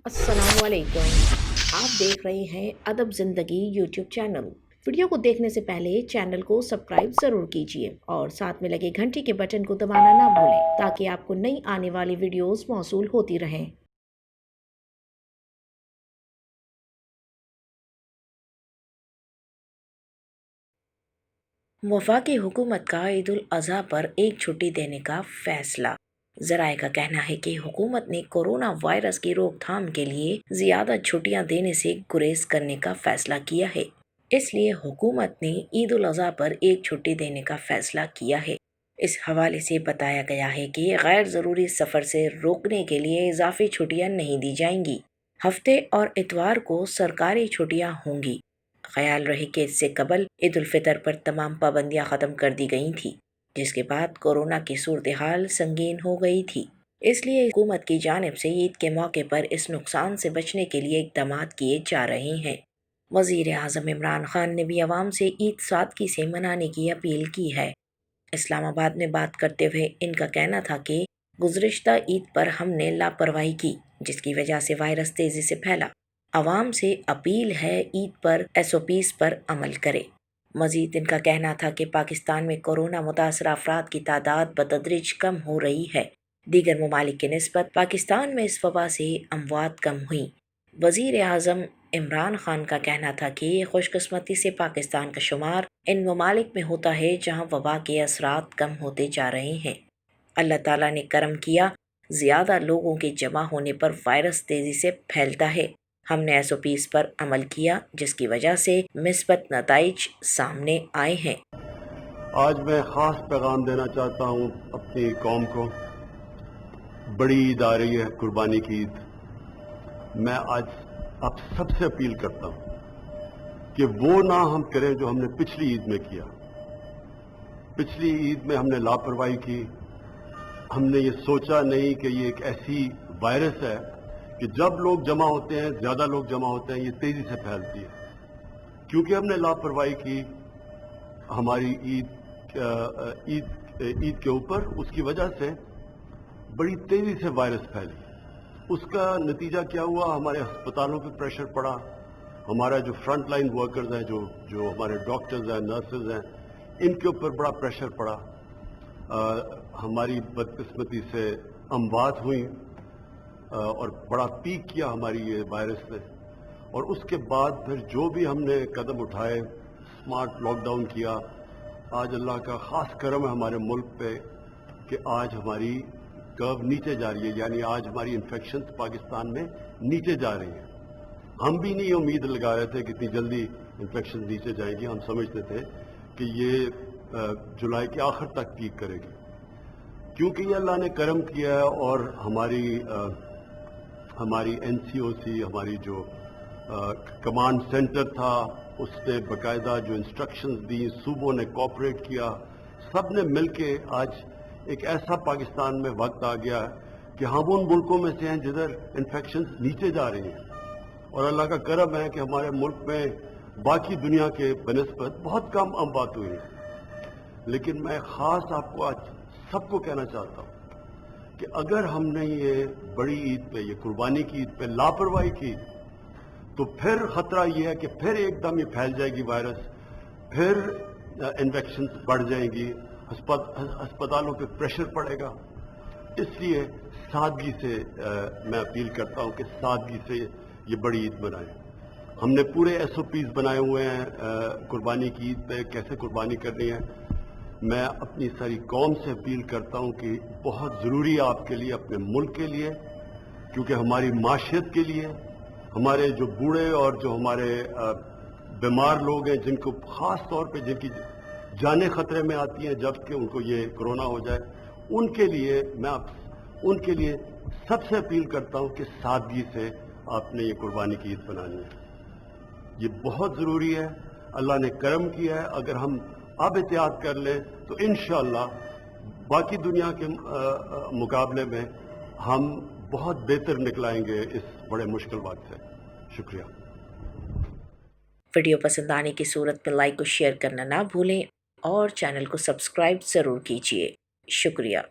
अस्सलाम वालेकुम। आप देख रहे हैं अदब ज़िंदगी यूट्यूब चैनल। वीडियो को देखने से पहले चैनल को सब्सक्राइब ज़रूर कीजिए और साथ में लगे घंटी के बटन को दबाना ना भूलें ताकि आपको नई आने वाली वीडियोस मौसूल होती रहें। वफाकी हुकूमत का ईद उल अज़हा पर एक छुट्टी देने का फैसला। जराये का कहना है कि हुकूमत ने कोरोना वायरस की रोकथाम के लिए ज़्यादा छुट्टियां देने से गुरेज करने का फैसला किया है। इसलिए हुकूमत ने ईद उल अज़हा पर एक छुट्टी देने का फैसला किया है। इस हवाले से बताया गया है कि गैर ज़रूरी सफ़र से रोकने के लिए इजाफी छुट्टियां नहीं दी जाएंगी। हफ्ते और इतवार को सरकारी छुट्टियां होंगी। ख्याल रहे कि इससे कबल ईद उल फितर पर तमाम पाबंदियां ख़त्म कर दी गई थी, जिसके बाद कोरोना की सूरत हाल संगीन हो गई थी। इसलिए हुकूमत की जानिब से ईद के मौके पर इस नुकसान से बचने के लिए इकदाम किए जा रहे हैं। वज़ीर आज़म इमरान खान ने भी आवाम से ईद सादगी से मनाने की अपील की है। इस्लामाबाद में बात करते हुए इनका कहना था कि गुज़रिश्ता ईद पर हमने लापरवाही की, जिसकी वजह से वायरस तेज़ी से फैला। आवाम से अपील है ईद पर SOPs पर अमल करे। मजीद इनका कहना था कि पाकिस्तान में कोरोना मुतासर अफराद की तादाद बतदरीज कम हो रही है। दीगर ममालिक के निस्बत पाकिस्तान में इस वबा से अमवात कम हुई। वज़ीर आज़म इमरान खान का कहना था कि खुशकिस्मती से पाकिस्तान का शुमार इन ममालिक में होता है जहाँ वबा के असरात कम होते जा रहे हैं। अल्लाह ताला ने करम किया, ज़्यादा लोगों के जमा होने पर वायरस तेज़ी से फैलता है। हमने SOPs पर अमल किया, जिसकी वजह से मिस्बत नताइज सामने आए हैं। आज मैं ख़ास पैगाम देना चाहता हूँ अपनी कौम को। बड़ी ईद आ रही है, कुर्बानी की ईद। मैं आज आप सबसे अपील करता हूँ कि वो ना हम करें जो हमने पिछली ईद में किया। पिछली ईद में हमने लापरवाही की। हमने ये सोचा नहीं कि ये एक ऐसी वायरस है कि जब लोग जमा होते हैं, ज़्यादा लोग जमा होते हैं, ये तेज़ी से फैलती है। क्योंकि हमने लापरवाही की हमारी ईद के ऊपर, उसकी वजह से बड़ी तेज़ी से वायरस फैली। उसका नतीजा क्या हुआ? हमारे अस्पतालों पे प्रेशर पड़ा। हमारा जो फ्रंट लाइन वर्कर्स हैं, जो हमारे डॉक्टर्स हैं, नर्सेज हैं, इनके ऊपर बड़ा प्रेशर पड़ा। हमारी बदकिस्मती से अमवात हुई और बड़ा पीक किया हमारी ये वायरस ने। और उसके बाद फिर जो भी हमने कदम उठाए, स्मार्ट लॉकडाउन किया। आज अल्लाह का ख़ास करम है हमारे मुल्क पे कि आज हमारी कर्व नीचे जा रही है, यानी आज हमारी इन्फेक्शंस पाकिस्तान में नीचे जा रही हैं। हम भी नहीं उम्मीद लगा रहे थे कि इतनी जल्दी इन्फेक्शन नीचे जाएगी। हम समझते थे कि ये जुलाई के आखिर तक पीक करेगी। क्योंकि ये अल्लाह ने करम किया है और हमारी NCOC, हमारी जो कमांड सेंटर था, उसने बाकायदा जो इंस्ट्रक्शंस दी, सूबों ने कोऑपरेट किया, सब ने मिलके आज एक ऐसा पाकिस्तान में वक्त आ गया कि हम उन मुल्कों में से हैं जिधर इन्फेक्शंस नीचे जा रही हैं। और अल्लाह का करम है कि हमारे मुल्क में बाकी दुनिया के बनिस्बत बहुत कम अमवात हुई है। लेकिन मैं ख़ास आपको आज सबको कहना चाहता हूँ कि अगर हमने ये बड़ी ईद पे, ये कुर्बानी की ईद पे लापरवाही की, तो फिर ख़तरा ये है कि फिर एकदम ये फैल जाएगी वायरस, फिर इन्फेक्शंस बढ़ जाएंगी, अस्पतालों पे प्रेशर पड़ेगा। इसलिए सादगी से मैं अपील करता हूँ कि सादगी से ये बड़ी ईद मनाएं। हमने पूरे SOPs बनाए हुए हैं कुर्बानी की ईद पे, कैसे कुर्बानी करनी है। मैं अपनी सारी कौम से अपील करता हूँ कि बहुत ज़रूरी है आपके लिए, अपने मुल्क के लिए, क्योंकि हमारी माशियत के लिए, हमारे जो बूढ़े और जो हमारे बीमार लोग हैं, जिनको ख़ास तौर पे जिनकी जानें ख़तरे में आती हैं जबकि उनको ये कोरोना हो जाए, उनके लिए मैं उनके लिए सबसे अपील करता हूँ कि सादगी से आपने ये कुर्बानी की ईद बनानी है। ये बहुत ज़रूरी है। अल्लाह ने करम किया है। अगर हम अब एहतियात कर लें तो इंशाअल्लाह बाकी दुनिया के मुकाबले में हम बहुत बेहतर निकलाएंगे इस बड़े मुश्किल वक्त से। शुक्रिया। वीडियो पसंद आने की सूरत में लाइक और शेयर करना ना भूलें और चैनल को सब्सक्राइब ज़रूर कीजिए। शुक्रिया।